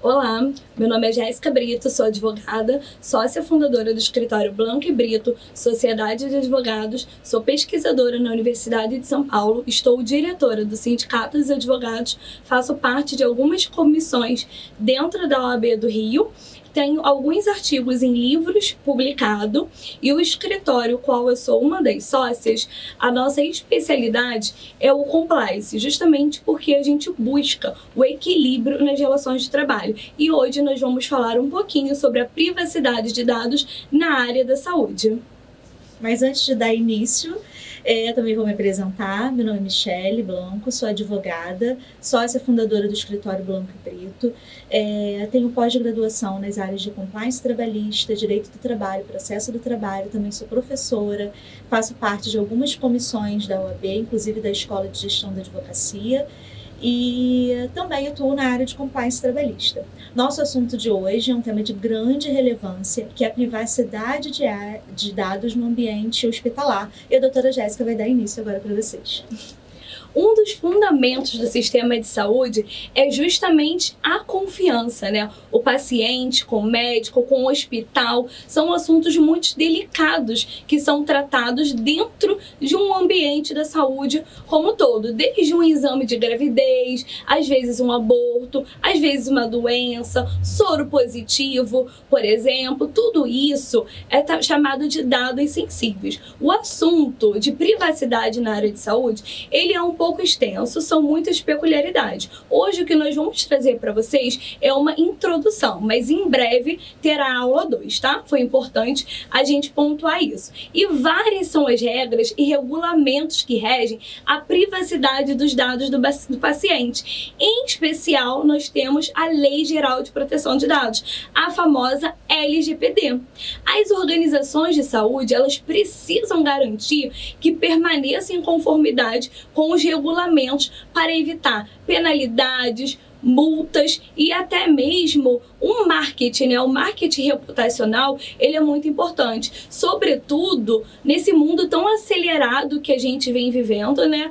Olá, meu nome é Jéssica Brito, sou advogada, sócia fundadora do escritório Blanco e Brito, Sociedade de Advogados, sou pesquisadora na Universidade de São Paulo, estou diretora do Sindicato dos Advogados, faço parte de algumas comissões dentro da OAB do Rio, tenho alguns artigos em livros publicados e o escritório, qual eu sou uma das sócias, a nossa especialidade é o compliance, justamente porque a gente busca o equilíbrio nas relações de trabalho. E hoje nós vamos falar um pouquinho sobre a privacidade de dados na área da saúde. Mas antes de dar início, eu também vou me apresentar. Meu nome é Michele Blanco, sou advogada, sócia fundadora do escritório Blanco e Brito. Tenho pós-graduação nas áreas de compliance trabalhista, direito do trabalho, processo do trabalho, também sou professora, faço parte de algumas comissões da OAB, inclusive da Escola de Gestão da Advocacia, e também atuo na área de compliance trabalhista. Nosso assunto de hoje é um tema de grande relevância, que é a privacidade de dados no ambiente hospitalar. E a doutora Jéssica vai dar início agora para vocês. Um dos fundamentos do sistema de saúde é justamente a confiança, né? O paciente com o médico, com o hospital, são assuntos muito delicados que são tratados dentro de um ambiente da saúde como todo, desde um exame de gravidez, às vezes um aborto, às vezes uma doença, soro positivo, por exemplo, tudo isso é chamado de dados sensíveis. O assunto de privacidade na área de saúde, ele é um pouco extenso, são muitas peculiaridades. Hoje o que nós vamos trazer para vocês é uma introdução, mas em breve terá a aula 2, tá? Foi importante a gente pontuar isso. E várias são as regras e regulamentos que regem a privacidade dos dados do paciente. Em especial, nós temos a Lei Geral de Proteção de Dados, a famosa LGPD. As organizações de saúde, elas precisam garantir que permaneçam em conformidade com os regulamentos para evitar penalidades, multas e até mesmo um marketing, né? O marketing reputacional, ele é muito importante, sobretudo nesse mundo tão acelerado que a gente vem vivendo, né?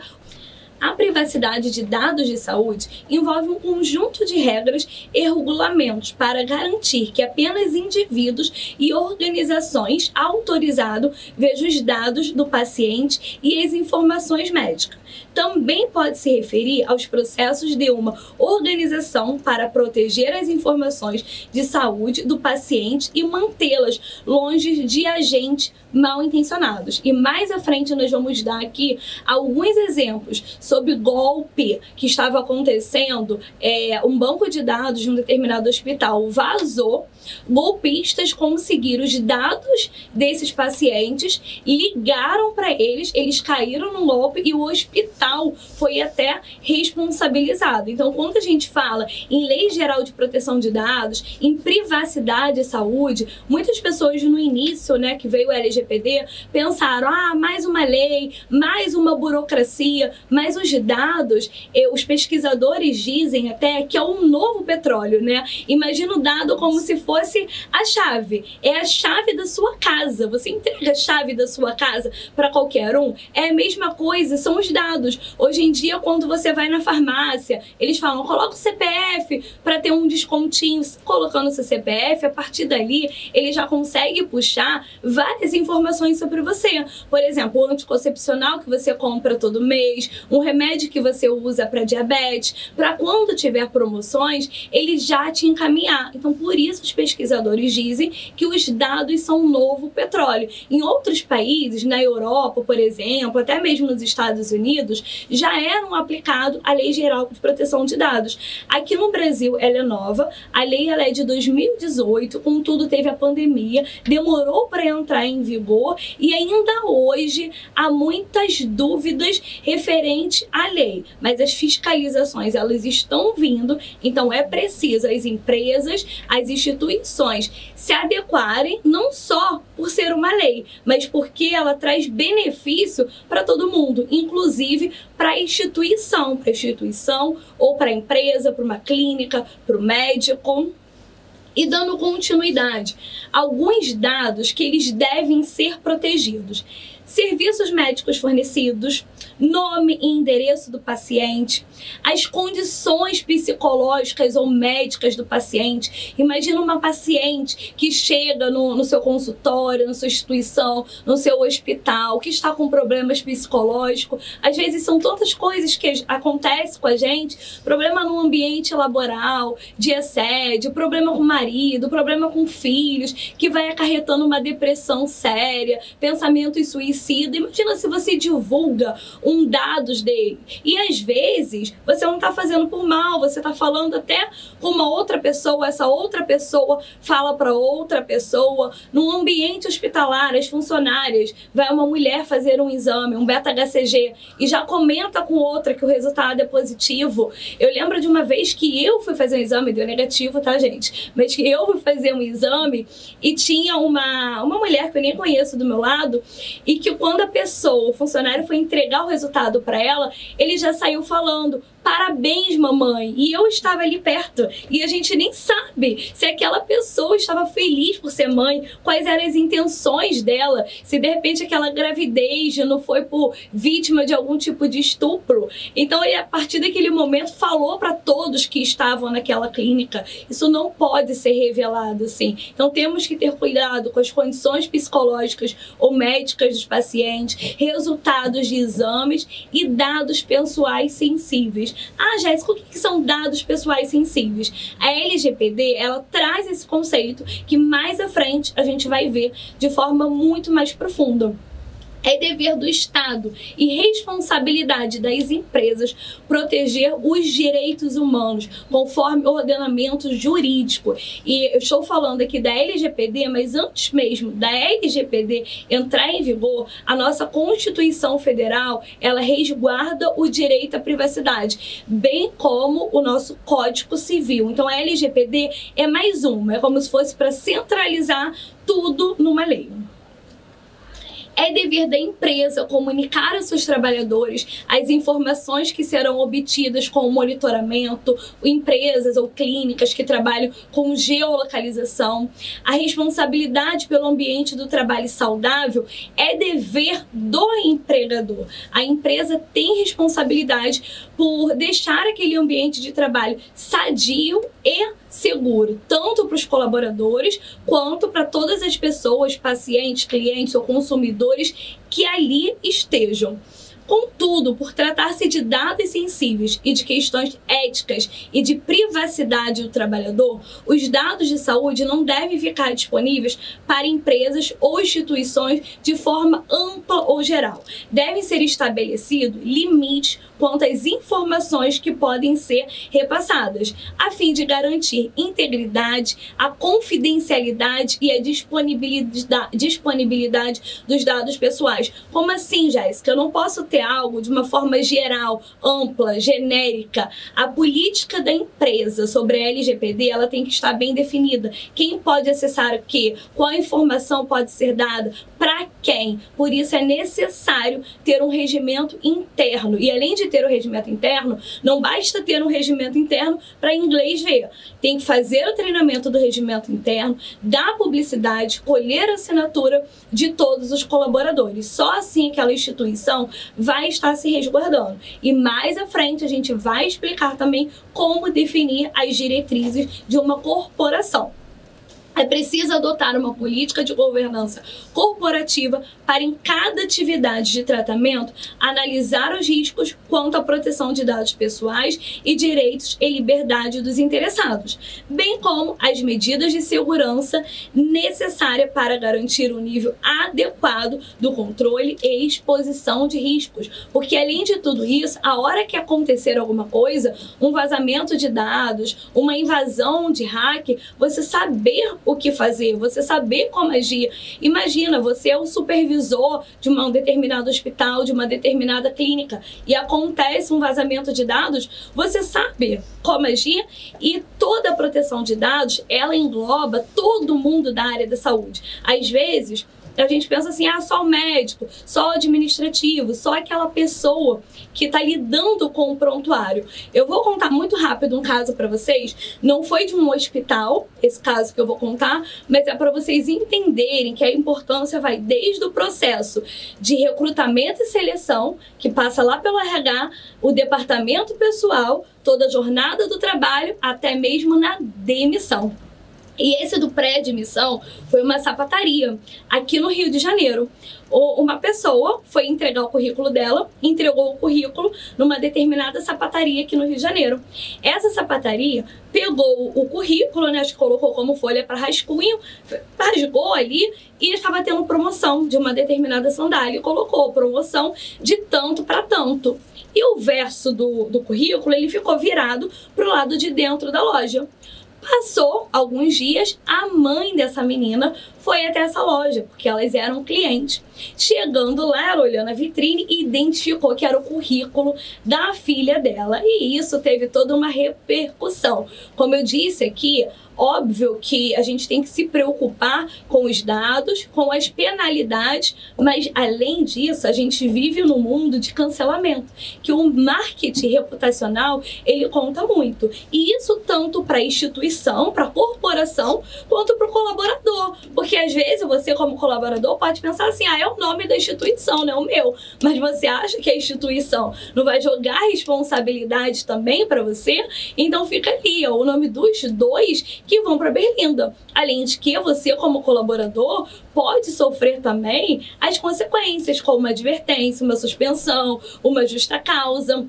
A privacidade de dados de saúde envolve um conjunto de regras e regulamentos para garantir que apenas indivíduos e organizações autorizados vejam os dados do paciente e as informações médicas. Também pode se referir aos processos de uma organização para proteger as informações de saúde do paciente e mantê-las longe de agentes mal intencionados. E mais à frente nós vamos dar aqui alguns exemplos sobre golpe que estava acontecendo. Um banco de dados de um determinado hospital vazou, golpistas conseguiram os dados desses pacientes, ligaram para eles, eles caíram no golpe e o hospital foi até responsabilizado. Então, quando a gente fala em Lei Geral de Proteção de Dados, em privacidade e saúde, muitas pessoas no início, né, que veio o LGPD, pensaram, mais uma lei, mais uma burocracia, mas os dados, os pesquisadores dizem até que é um novo petróleo, né? Imagina o dado como se fosse a chave, é a chave da sua casa. Você entrega a chave da sua casa para qualquer um, é a mesma coisa, são os dados. Hoje em dia, quando você vai na farmácia, eles falam, coloca o CPF para ter um descontinho. Colocando o seu CPF, a partir dali, ele já consegue puxar várias informações sobre você. Por exemplo, o anticoncepcional que você compra todo mês, um remédio que você usa para diabetes, para quando tiver promoções, ele já te encaminhar. Então, por isso os pesquisadores dizem que os dados são um novo petróleo. Em outros países, na Europa, por exemplo, até mesmo nos Estados Unidos, já eram aplicados a Lei Geral de Proteção de Dados. Aqui no Brasil, ela é nova, a lei ela é de 2018, contudo teve a pandemia, demorou para entrar em vigor e ainda hoje há muitas dúvidas referente à lei, mas as fiscalizações elas estão vindo, então é preciso as empresas, as instituições se adequarem, não só por ser uma lei, mas porque ela traz benefício para todo mundo, inclusive para a instituição ou para a empresa, para uma clínica, para o médico. E dando continuidade, alguns dados que eles devem ser protegidos. serviços médicos fornecidos, nome e endereço do paciente, as condições psicológicas ou médicas do paciente. Imagina uma paciente que chega no seu consultório, na sua instituição, no seu hospital, que está com problemas psicológicos. Às vezes são tantas coisas que acontecem com a gente, problema no ambiente laboral, de assédio, problema com o marido, problema com filhos, que vai acarretando uma depressão séria, pensamentos suicidas. Imagina se você divulga dados dele. E às vezes você não está fazendo por mal, você está falando até com uma outra pessoa, essa outra pessoa fala para outra pessoa. No ambiente hospitalar, as funcionárias, vai uma mulher fazer um exame, um beta-HCG, e já comenta com outra que o resultado é positivo. Eu lembro de uma vez que eu fui fazer um exame, deu negativo, tá, gente? Mas que eu fui fazer um exame e tinha uma mulher que eu nem conheço do meu lado, e que quando a pessoa, o funcionário, foi entregar o resultado para ela, ele já saiu falando: parabéns, mamãe. E eu estava ali perto. E a gente nem sabe se aquela pessoa estava feliz por ser mãe, quais eram as intenções dela, se de repente aquela gravidez não foi por vítima de algum tipo de estupro. Então ele, a partir daquele momento, falou para todos que estavam naquela clínica. Isso não pode ser revelado assim. Então temos que ter cuidado com as condições psicológicas ou médicas dos pacientes, resultados de exames e dados pessoais sensíveis. Ah, Jéssica, o que são dados pessoais sensíveis? A LGPD, ela traz esse conceito que mais à frente a gente vai ver de forma muito mais profunda. É dever do Estado e responsabilidade das empresas proteger os direitos humanos conforme o ordenamento jurídico. E eu estou falando aqui da LGPD, mas antes mesmo da LGPD entrar em vigor, a nossa Constituição Federal, ela resguarda o direito à privacidade, bem como o nosso Código Civil. Então a LGPD é mais uma, é como se fosse para centralizar tudo numa lei. É dever da empresa comunicar aos seus trabalhadores as informações que serão obtidas com o monitoramento, empresas ou clínicas que trabalham com geolocalização. A responsabilidade pelo ambiente do trabalho saudável é dever do empregador. A empresa tem responsabilidade por deixar aquele ambiente de trabalho sadio e seguro, tanto para os colaboradores quanto para todas as pessoas, pacientes, clientes ou consumidores que ali estejam. Contudo, por tratar-se de dados sensíveis e de questões éticas e de privacidade do trabalhador, os dados de saúde não devem ficar disponíveis para empresas ou instituições de forma ampla ou geral. Devem ser estabelecidos limites quanto às informações que podem ser repassadas, a fim de garantir integridade, a confidencialidade e a disponibilidade dos dados pessoais. Como assim, Jéssica? Eu não posso ter algo de uma forma geral, ampla, genérica. A política da empresa sobre a LGPD, ela tem que estar bem definida. Quem pode acessar o quê? Qual informação pode ser dada? Para quem? Por isso é necessário ter um regimento interno. E além de ter o regimento interno, não basta ter um regimento interno para inglês ver. Tem que fazer o treinamento do regimento interno, dar publicidade, colher a assinatura de todos os colaboradores. Só assim aquela instituição vai estar se resguardando. E mais à frente a gente vai explicar também como definir as diretrizes de uma corporação. É preciso adotar uma política de governança corporativa para, em cada atividade de tratamento, analisar os riscos quanto à proteção de dados pessoais e direitos e liberdade dos interessados, bem como as medidas de segurança necessárias para garantir um nível adequado do controle e exposição de riscos. Porque, além de tudo isso, a hora que acontecer alguma coisa, um vazamento de dados, uma invasão de hack, você saber o que fazer, você saber como agir. Imagina, você é o supervisor de um determinado hospital, de uma determinada clínica, e acontece um vazamento de dados, você sabe como agir, e toda a proteção de dados, ela engloba todo mundo da área da saúde. Às vezes, a gente pensa assim, ah, só o médico, só o administrativo, só aquela pessoa que está lidando com o prontuário. Eu vou contar muito rápido um caso para vocês, não foi de um hospital, esse caso que eu vou contar, mas é para vocês entenderem que a importância vai desde o processo de recrutamento e seleção, que passa lá pelo RH, o departamento pessoal, toda a jornada do trabalho, até mesmo na demissão. E esse do pré-admissão foi uma sapataria aqui no Rio de Janeiro. Uma pessoa foi entregar o currículo dela, entregou o currículo numa determinada sapataria aqui no Rio de Janeiro. Essa sapataria pegou o currículo, né, colocou como folha para rascunho, rasgou ali e estava tendo promoção de uma determinada sandália. Colocou promoção de tanto para tanto. E o verso do currículo, ele ficou virado para o lado de dentro da loja. Passou alguns dias, a mãe dessa menina foi até essa loja, porque elas eram clientes. Chegando lá, ela olhando a vitrine e identificou que era o currículo da filha dela. E isso teve toda uma repercussão. Como eu disse aqui, óbvio que a gente tem que se preocupar com os dados, com as penalidades, mas além disso, a gente vive num mundo de cancelamento, que o marketing reputacional, ele conta muito. E isso tanto para a instituição, para a corporação, quanto para o colaborador. Porque às vezes você, como colaborador, pode pensar assim, ah, é o nome da instituição, não é o meu. Mas você acha que a instituição não vai jogar responsabilidade também para você? Então fica ali, ó, o nome dos dois que vão para Berlinda. Além de que você, como colaborador, pode sofrer também as consequências, como uma advertência, uma suspensão, uma justa causa.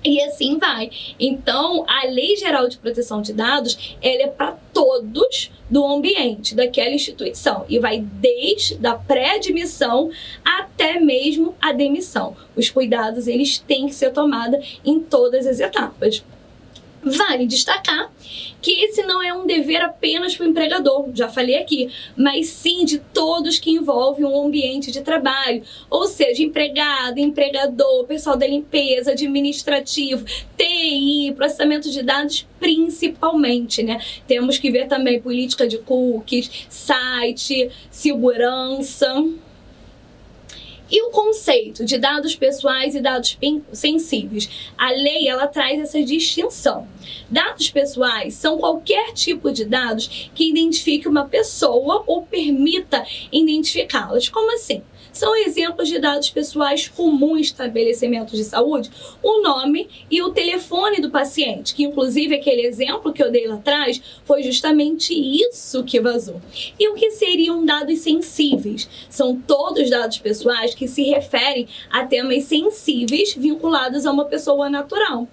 E assim vai. Então, a Lei Geral de Proteção de Dados, ela é para todos do ambiente daquela instituição. E vai desde a pré-admissão até mesmo a demissão. Os cuidados, eles têm que ser tomados em todas as etapas. Vale destacar que esse não é um dever apenas para o empregador, já falei aqui, mas sim de todos que envolvem um ambiente de trabalho, ou seja, empregado, empregador, pessoal da limpeza, administrativo, TI, processamento de dados principalmente, né? Temos que ver também política de cookies, site, segurança. E o conceito de dados pessoais e dados sensíveis? A lei, ela traz essa distinção. Dados pessoais são qualquer tipo de dados que identifique uma pessoa ou permita identificá-las. Como assim? São exemplos de dados pessoais comuns em estabelecimentos de saúde, o nome e o telefone do paciente, que inclusive aquele exemplo que eu dei lá atrás foi justamente isso que vazou. E o que seriam dados sensíveis? São todos dados pessoais que se referem a temas sensíveis vinculados a uma pessoa natural,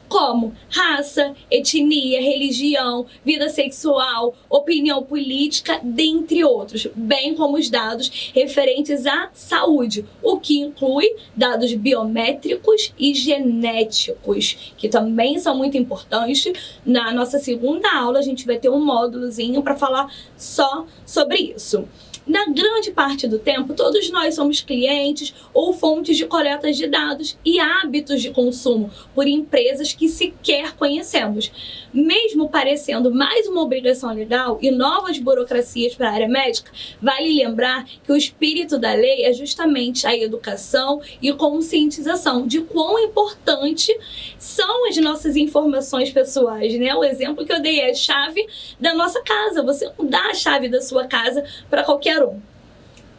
como raça, etnia, religião, vida sexual, opinião política, dentre outros, bem como os dados referentes à saúde, o que inclui dados biométricos e genéticos, que também são muito importantes. Na nossa segunda aula, a gente vai ter um módulozinho para falar só sobre isso. Na grande parte do tempo, todos nós somos clientes ou fontes de coletas de dados e hábitos de consumo por empresas que sequer conhecemos. Mesmo parecendo mais uma obrigação legal e novas burocracias para a área médica, vale lembrar que o espírito da lei é justamente a educação e conscientização de quão importante são as nossas informações pessoais, né? O exemplo que eu dei é a chave da nossa casa. Você não dá a chave da sua casa para qualquer um.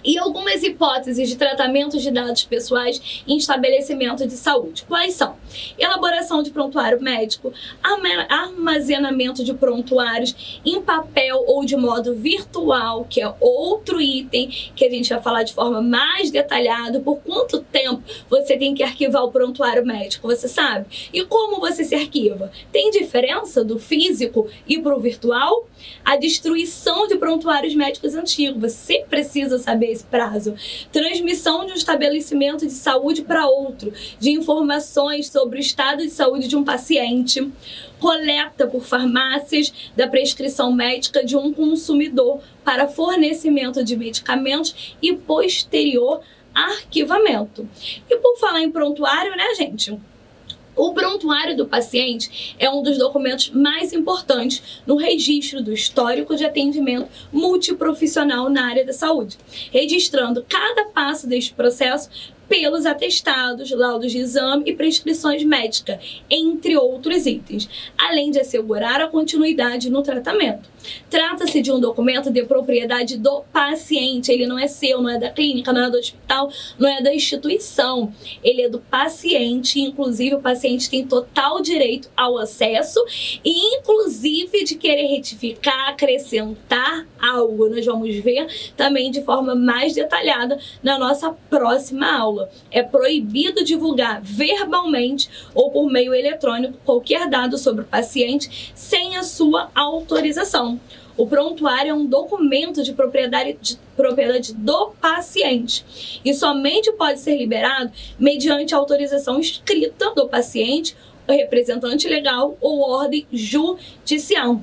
E algumas hipóteses de tratamento de dados pessoais em estabelecimento de saúde. Quais são? Elaboração de prontuário médico, armazenamento de prontuários em papel ou de modo virtual, que é outro item que a gente vai falar de forma mais detalhada. Por quanto tempo você tem que arquivar o prontuário médico, você sabe? E como você se arquiva? Tem diferença do físico e para o virtual? A destruição de prontuários médicos antigos, você precisa saber esse prazo. Transmissão de um estabelecimento de saúde para outro, de informações sobre o estado de saúde de um paciente. Coleta por farmácias da prescrição médica de um consumidor para fornecimento de medicamentos e posterior arquivamento. E por falar em prontuário, né, gente? O prontuário do paciente é um dos documentos mais importantes no registro do histórico de atendimento multiprofissional na área da saúde, registrando cada passo deste processo pelos atestados, laudos de exame e prescrições médicas, entre outros itens, além de assegurar a continuidade no tratamento. Trata-se de um documento de propriedade do paciente, ele não é seu, não é da clínica, não é do hospital, não é da instituição, ele é do paciente, inclusive o paciente tem total direito ao acesso e inclusive de querer retificar, acrescentar algo. Nós vamos ver também de forma mais detalhada na nossa próxima aula. É proibido divulgar verbalmente ou por meio eletrônico qualquer dado sobre o paciente sem a sua autorização. O prontuário é um documento de propriedade do paciente e somente pode ser liberado mediante autorização escrita do paciente, representante legal ou ordem judicial.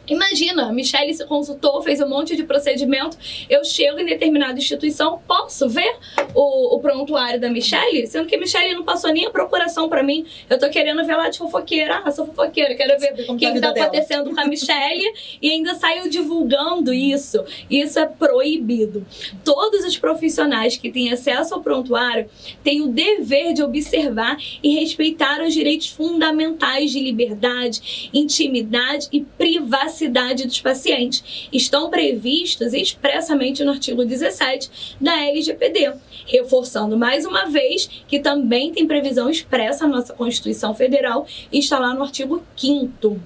Imagina, a Michele se consultou, fez um monte de procedimento, eu chego em determinada instituição, posso ver o prontuário da Michele? Sendo que a Michele não passou nem a procuração pra mim, eu tô querendo ver lá de fofoqueira, sou fofoqueira, quero ver o que tá acontecendo com a Michele e ainda saiu divulgando isso. Isso é proibido. Todos os profissionais que têm acesso ao prontuário têm o dever de observar e respeitar os direitos fundamentais de liberdade, intimidade e privacidade dos pacientes. Estão previstos expressamente no artigo 17 da LGPD, reforçando mais uma vez que também tem previsão expressa na nossa Constituição Federal e está lá no artigo 5º.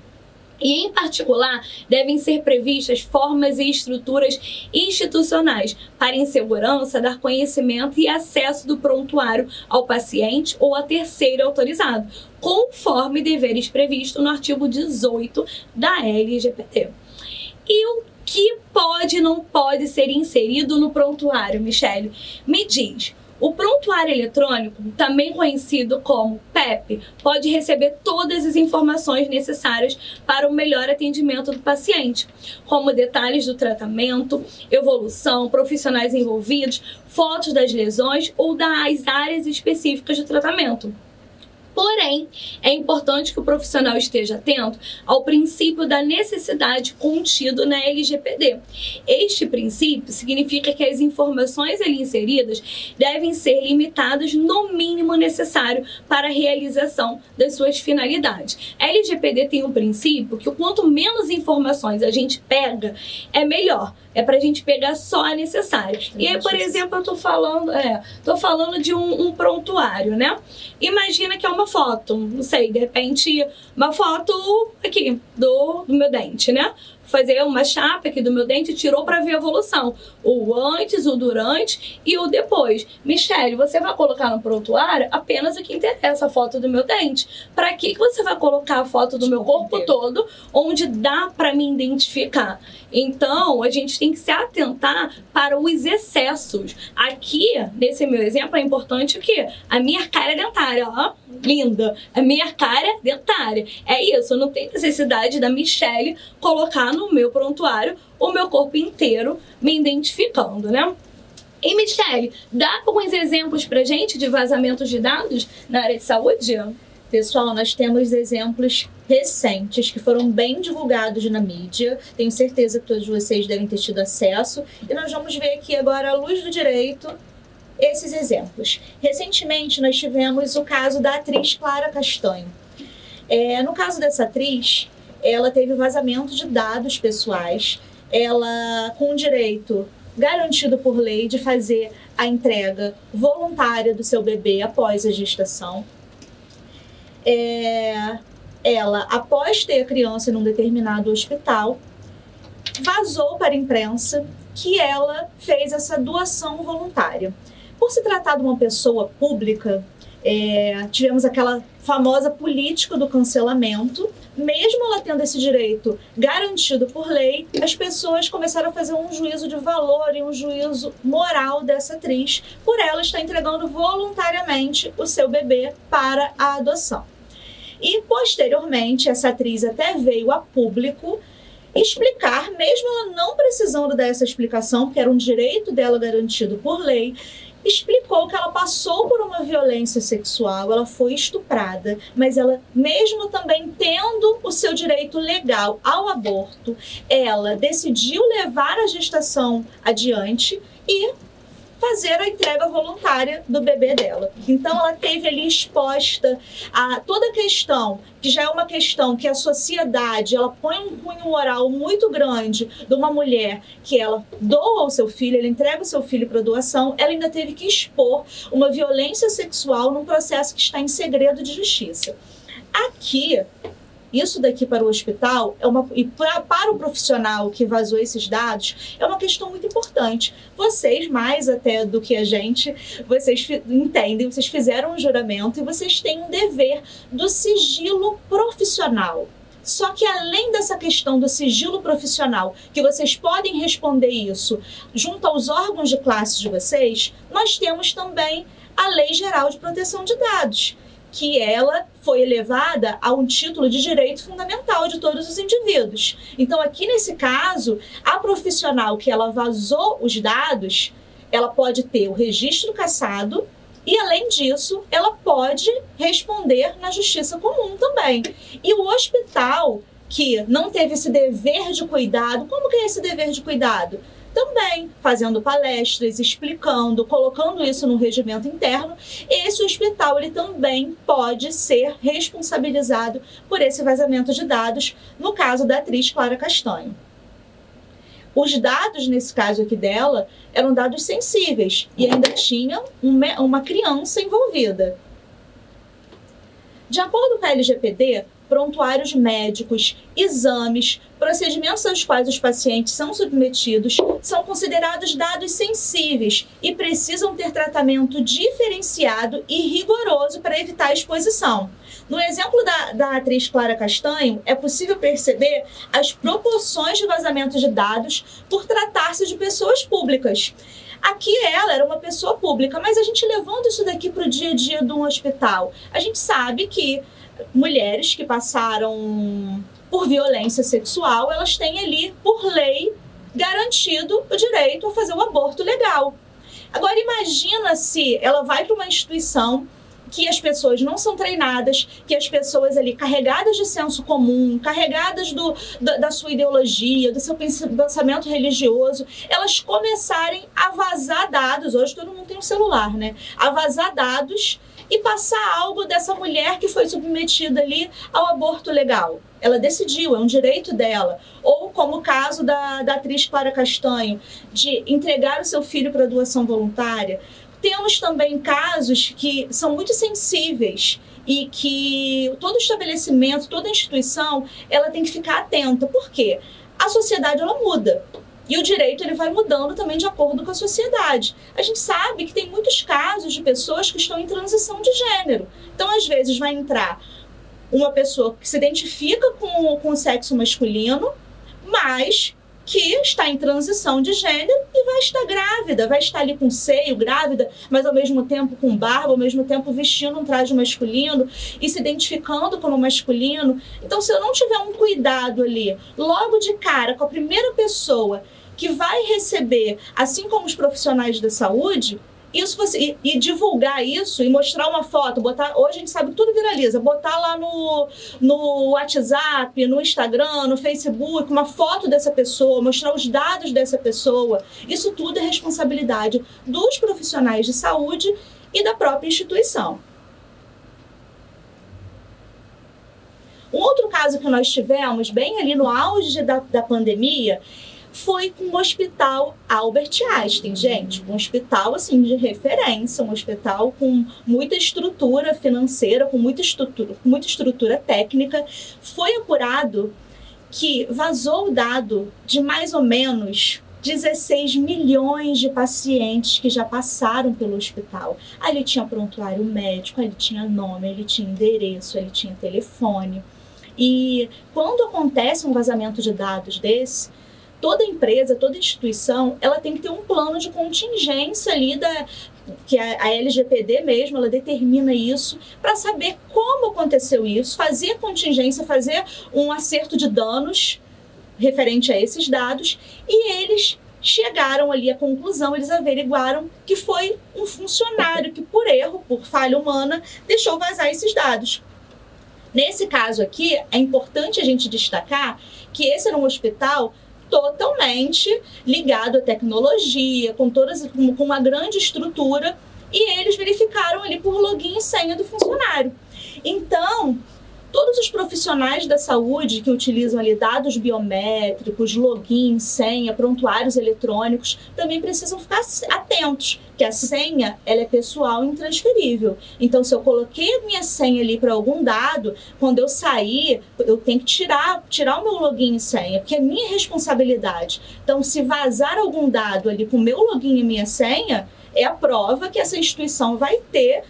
E, em particular, devem ser previstas formas e estruturas institucionais para, em segurança, dar conhecimento e acesso do prontuário ao paciente ou a terceiro autorizado, conforme deveres previstos no artigo 18 da LGPD. E o que pode e não pode ser inserido no prontuário, Michele? Me diz. O prontuário eletrônico, também conhecido como PEP, pode receber todas as informações necessárias para o melhor atendimento do paciente, como detalhes do tratamento, evolução, profissionais envolvidos, fotos das lesões ou das áreas específicas do tratamento. Porém, é importante que o profissional esteja atento ao princípio da necessidade contido na LGPD. Este princípio significa que as informações ali inseridas devem ser limitadas no mínimo necessário para a realização das suas finalidades. A LGPD tem um princípio que quanto menos informações a gente pega, é melhor. É pra gente pegar só a necessária. E aí, por exemplo, eu tô falando de um prontuário, né? Imagina que é uma foto, não sei, de repente, uma foto aqui do meu dente, né? Fazer uma chapa aqui do meu dente, tirou para ver a evolução. O antes, o durante e o depois. Michele, você vai colocar no prontuário apenas o que interessa, a foto do meu dente. Para que você vai colocar a foto do meu corpo todo, onde dá para me identificar? Então, a gente tem que se atentar para os excessos. Aqui, nesse meu exemplo, é importante o quê? A minha cara dentária, ó, linda. A minha cara dentária. É isso, não tem necessidade da Michele colocar no meu prontuário o meu corpo inteiro me identificando, né? E Michele, dá alguns exemplos pra gente de vazamentos de dados na área de saúde? Pessoal, nós temos exemplos recentes que foram bem divulgados na mídia. Tenho certeza que todos vocês devem ter tido acesso. E nós vamos ver aqui agora, à luz do direito, esses exemplos. Recentemente, nós tivemos o caso da atriz Clara Castanho. No caso dessa atriz, ela teve vazamento de dados pessoais, ela com o direito garantido por lei de fazer a entrega voluntária do seu bebê após a gestação. Ela, após ter a criança em um determinado hospital, vazou para a imprensa que ela fez essa doação voluntária. Por se tratar de uma pessoa pública, tivemos aquela famosa política do cancelamento. Mesmo ela tendo esse direito garantido por lei, as pessoas começaram a fazer um juízo de valor e um juízo moral dessa atriz por ela estar entregando voluntariamente o seu bebê para a adoção. E, posteriormente, essa atriz até veio a público explicar, mesmo ela não precisando dessa explicação, porque era um direito dela garantido por lei, explicou que ela passou por uma violência sexual, ela foi estuprada, mas ela, mesmo também tendo o seu direito legal ao aborto, ela decidiu levar a gestação adiante e fazer a entrega voluntária do bebê dela. Então ela teve ali exposta a toda a questão, que já é uma questão que a sociedade, ela põe um cunho moral muito grande de uma mulher que ela doa o seu filho, ela entrega o seu filho para doação, ela ainda teve que expor uma violência sexual num processo que está em segredo de justiça. Aqui, isso daqui para o hospital e para o profissional que vazou esses dados é uma questão muito importante. Vocês, mais até do que a gente, vocês entendem, vocês fizeram um juramento e vocês têm um dever do sigilo profissional. Só que além dessa questão do sigilo profissional, que vocês podem responder isso junto aos órgãos de classe de vocês, nós temos também a Lei Geral de Proteção de Dados, que ela foi elevada a um título de direito fundamental de todos os indivíduos. Então, aqui nesse caso, a profissional que ela vazou os dados, ela pode ter o registro cassado e, além disso, ela pode responder na justiça comum também. E o hospital que não teve esse dever de cuidado, como que é esse dever de cuidado? Também fazendo palestras, explicando, colocando isso no regimento interno, esse hospital ele também pode ser responsabilizado por esse vazamento de dados, no caso da atriz Clara Castanho. Os dados, nesse caso aqui dela, eram dados sensíveis e ainda tinha uma criança envolvida. De acordo com a LGPD, prontuários médicos, exames, procedimentos aos quais os pacientes são submetidos são considerados dados sensíveis e precisam ter tratamento diferenciado e rigoroso para evitar a exposição. No exemplo da atriz Clara Castanho, é possível perceber as proporções de vazamento de dados por tratar-se de pessoas públicas. Aqui ela era uma pessoa pública, mas a gente levando isso daqui para o dia a dia de um hospital, a gente sabe que mulheres que passaram por violência sexual, elas têm ali, por lei, garantido o direito a fazer o aborto legal. Agora imagina se ela vai para uma instituição que as pessoas não são treinadas, que as pessoas ali carregadas de senso comum, carregadas da sua ideologia, do seu pensamento religioso, elas começarem a vazar dados, hoje todo mundo tem um celular, né? A vazar dados e passar algo dessa mulher que foi submetida ali ao aborto legal. Ela decidiu, é um direito dela. Ou como o caso da atriz Clara Castanho, de entregar o seu filho para doação voluntária. Temos também casos que são muito sensíveis e que todo estabelecimento, toda instituição, ela tem que ficar atenta. Por quê? A sociedade, ela muda. E o direito ele vai mudando também de acordo com a sociedade. A gente sabe que tem muitos casos de pessoas que estão em transição de gênero. Então, às vezes, vai entrar uma pessoa que se identifica com o sexo masculino, mas que está em transição de gênero e vai estar grávida, vai estar ali com seio, grávida, mas ao mesmo tempo com barba, ao mesmo tempo vestindo um traje masculino e se identificando como masculino. Então, se eu não tiver um cuidado ali, logo de cara, com a primeira pessoa que vai receber, assim como os profissionais da saúde, isso e divulgar isso e mostrar uma foto, botar, hoje a gente sabe que tudo viraliza, botar lá no WhatsApp, no Instagram, no Facebook, uma foto dessa pessoa, mostrar os dados dessa pessoa, isso tudo é responsabilidade dos profissionais de saúde e da própria instituição. Um outro caso que nós tivemos, bem ali no auge da pandemia, foi com o Hospital Albert Einstein, gente. Um hospital, assim, de referência, um hospital com muita estrutura financeira, com muita estrutura técnica. Foi apurado que vazou o dado de mais ou menos 16 milhões de pacientes que já passaram pelo hospital. Ali tinha prontuário médico, ali tinha nome, ali tinha endereço, ali tinha telefone. E quando acontece um vazamento de dados desse, toda empresa, toda instituição, ela tem que ter um plano de contingência ali, que a LGPD mesmo, ela determina isso, para saber como aconteceu isso, fazer contingência, fazer um acerto de danos referente a esses dados, e eles chegaram ali à conclusão, eles averiguaram que foi um funcionário que, por erro, por falha humana, deixou vazar esses dados. Nesse caso aqui, é importante a gente destacar que esse era um hospital totalmente ligado à tecnologia, com uma grande estrutura, e eles verificaram ali por login e senha do funcionário. Então, todos os profissionais da saúde que utilizam ali dados biométricos, login, senha, prontuários eletrônicos, também precisam ficar atentos, que a senha ela é pessoal e intransferível. Então, se eu coloquei a minha senha ali para algum dado, quando eu sair, eu tenho que tirar o meu login e senha, porque é minha responsabilidade. Então, se vazar algum dado ali com o meu login e minha senha, é a prova que essa instituição vai ter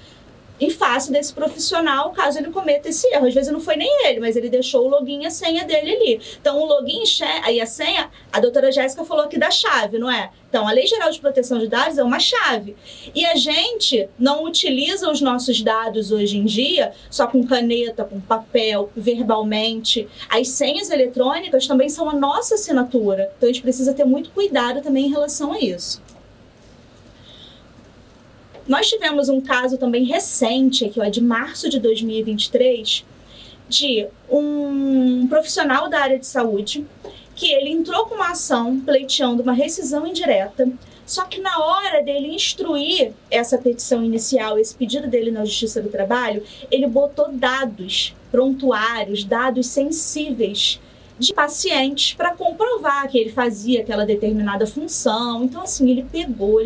em face desse profissional, caso ele cometa esse erro. Às vezes não foi nem ele, mas ele deixou o login e a senha dele ali. Então, o login e a senha, a doutora Jéssica falou aqui da chave, não é? Então, a Lei Geral de Proteção de Dados é uma chave. E a gente não utiliza os nossos dados hoje em dia só com caneta, com papel, verbalmente. As senhas eletrônicas também são a nossa assinatura. Então, a gente precisa ter muito cuidado também em relação a isso. Nós tivemos um caso também recente, aqui, ó, de março de 2023, de um profissional da área de saúde que ele entrou com uma ação pleiteando uma rescisão indireta, só que na hora dele instruir essa petição inicial, esse pedido dele na Justiça do Trabalho, ele botou dados prontuários, dados sensíveis de pacientes para comprovar que ele fazia aquela determinada função. Então, assim, ele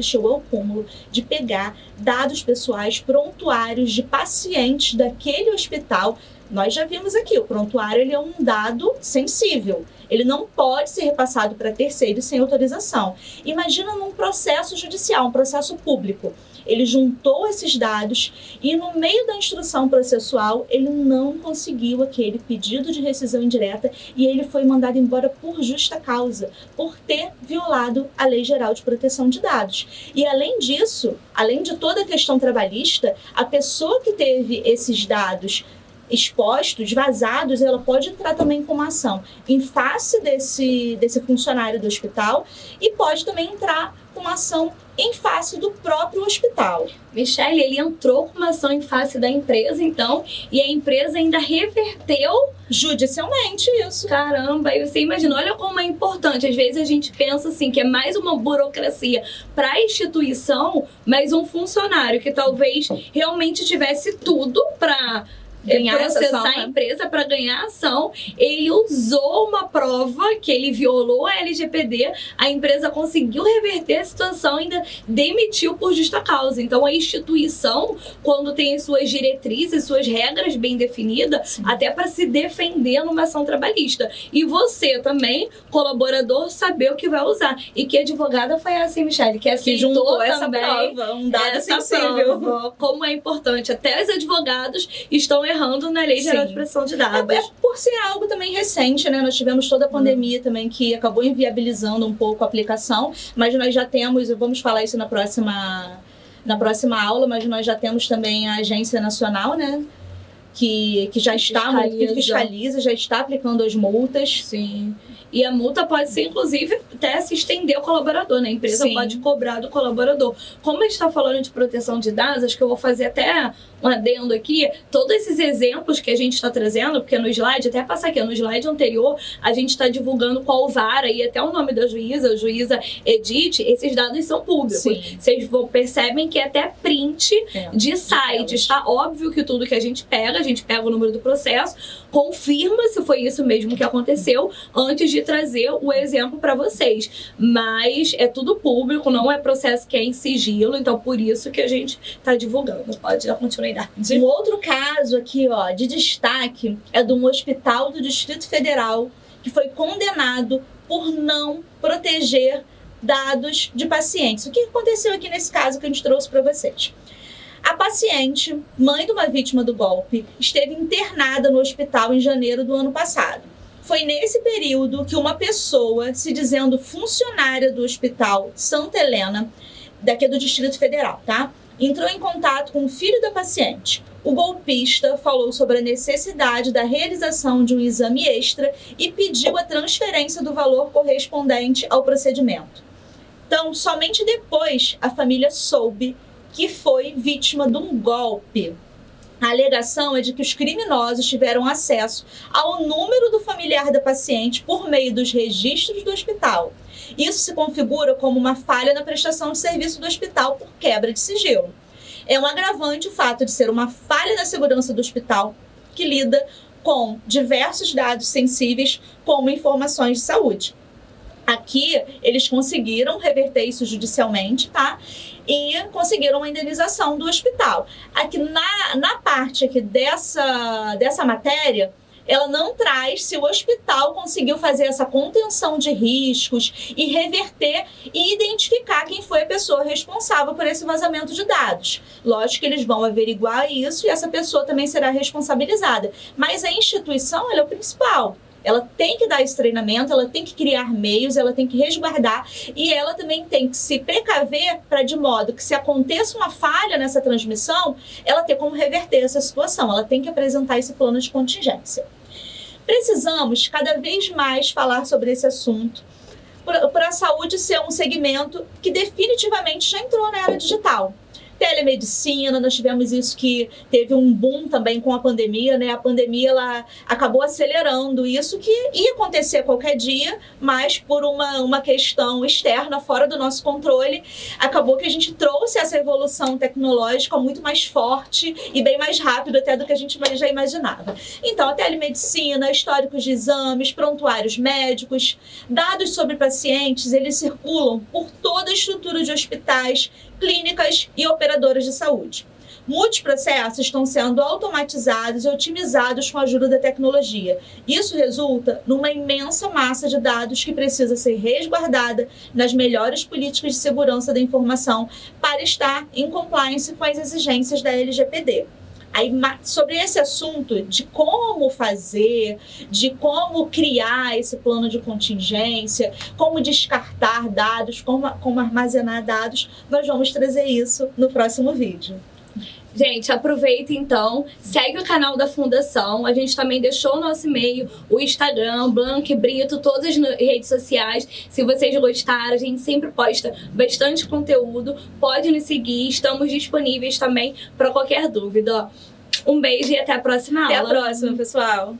chegou ao cúmulo de pegar dados pessoais, prontuários de pacientes daquele hospital. Nós já vimos aqui, o prontuário ele é um dado sensível. Ele não pode ser repassado para terceiros sem autorização. Imagina num processo judicial, um processo público. Ele juntou esses dados e no meio da instrução processual ele não conseguiu aquele pedido de rescisão indireta e ele foi mandado embora por justa causa, por ter violado a Lei Geral de Proteção de Dados. E além disso, além de toda a questão trabalhista, a pessoa que teve esses dados expostos, vazados, ela pode entrar também com uma ação em face desse funcionário do hospital e pode também entrar com uma ação em face do próprio hospital. Michele, ele entrou com uma ação em face da empresa, então, e a empresa ainda reverteu judicialmente isso. Caramba, e você imagina, olha como é importante. Às vezes a gente pensa assim, que é mais uma burocracia para a instituição, mas um funcionário que talvez realmente tivesse tudo para processar a empresa para ganhar a ação, ele usou uma prova que ele violou a LGPD, a empresa conseguiu reverter a situação, ainda demitiu por justa causa. Então a instituição, quando tem as suas diretrizes, suas regras bem definidas, sim, até para se defender numa ação trabalhista. E você também, colaborador, saber o que vai usar. E que advogada foi essa, Michele? Que juntou essa prova, um dado sensível. Prova, como é importante. Até os advogados estão errando na Lei Geral de Proteção de Dados. É por ser algo também recente, né? Nós tivemos toda a pandemia também que acabou inviabilizando um pouco a aplicação, mas nós já temos, vamos falar isso na próxima aula, mas nós já temos também a Agência Nacional, né? Que já está, que fiscaliza, já está aplicando as multas. Sim. E a multa pode ser, inclusive, até se estender ao colaborador, né? A empresa sim, pode cobrar do colaborador. Como a gente está falando de proteção de dados, acho que eu vou fazer até um adendo aqui. Todos esses exemplos que a gente está trazendo, porque no slide, até passar aqui, no slide anterior, a gente está divulgando qual vara e até o nome da juíza, a juíza Edith, esses dados são públicos. Sim. Vocês percebem que é até print de sites, tá? Óbvio que tudo que a gente pega o número do processo, confirma se foi isso mesmo que aconteceu, antes de trazer o exemplo para vocês. Mas é tudo público, não é processo que é em sigilo, então por isso que a gente está divulgando. Pode dar continuidade. Um outro caso aqui, ó, de destaque é de um hospital do Distrito Federal que foi condenado por não proteger dados de pacientes. O que aconteceu aqui nesse caso que a gente trouxe para vocês? A paciente, mãe de uma vítima do golpe, esteve internada no hospital em janeiro do ano passado. Foi nesse período que uma pessoa, se dizendo funcionária do Hospital Santa Helena, daqui do Distrito Federal, tá? Entrou em contato com o filho da paciente. O golpista falou sobre a necessidade da realização de um exame extra e pediu a transferência do valor correspondente ao procedimento. Então, somente depois a família soube que foi vítima de um golpe. A alegação é de que os criminosos tiveram acesso ao número do familiar da paciente por meio dos registros do hospital. Isso se configura como uma falha na prestação de serviço do hospital por quebra de sigilo. É um agravante o fato de ser uma falha na segurança do hospital que lida com diversos dados sensíveis, como informações de saúde. Aqui, eles conseguiram reverter isso judicialmente, tá? E conseguiram a indenização do hospital. Aqui na parte aqui dessa matéria, ela não traz se o hospital conseguiu fazer essa contenção de riscos e reverter e identificar quem foi a pessoa responsável por esse vazamento de dados. Lógico que eles vão averiguar isso e essa pessoa também será responsabilizada. Mas a instituição, ela é o principal. Ela tem que dar esse treinamento, ela tem que criar meios, ela tem que resguardar e ela também tem que se precaver para de modo que se aconteça uma falha nessa transmissão, ela ter como reverter essa situação, ela tem que apresentar esse plano de contingência. Precisamos cada vez mais falar sobre esse assunto para a saúde ser um segmento que definitivamente já entrou na era digital. Telemedicina, nós tivemos isso que teve um boom também com a pandemia, né? A pandemia ela acabou acelerando isso que ia acontecer qualquer dia, mas por uma questão externa, fora do nosso controle, acabou que a gente trouxe essa evolução tecnológica muito mais forte e bem mais rápido até do que a gente já imaginava. Então, a telemedicina, históricos de exames, prontuários médicos, dados sobre pacientes, eles circulam por toda a estrutura de hospitais, clínicas e operadoras de saúde. Muitos processos estão sendo automatizados e otimizados com a ajuda da tecnologia. Isso resulta numa imensa massa de dados que precisa ser resguardada nas melhores políticas de segurança da informação para estar em compliance com as exigências da LGPD. Aí, sobre esse assunto de como fazer, de como criar esse plano de contingência, como descartar dados, como armazenar dados, nós vamos trazer isso no próximo vídeo. Gente, aproveita então, segue o canal da Fundação, a gente também deixou o nosso e-mail, o Instagram, Blanc Brito, todas as redes sociais. Se vocês gostaram, a gente sempre posta bastante conteúdo, pode nos seguir, estamos disponíveis também para qualquer dúvida. Um beijo e até a próxima aula. Até a próxima, pessoal!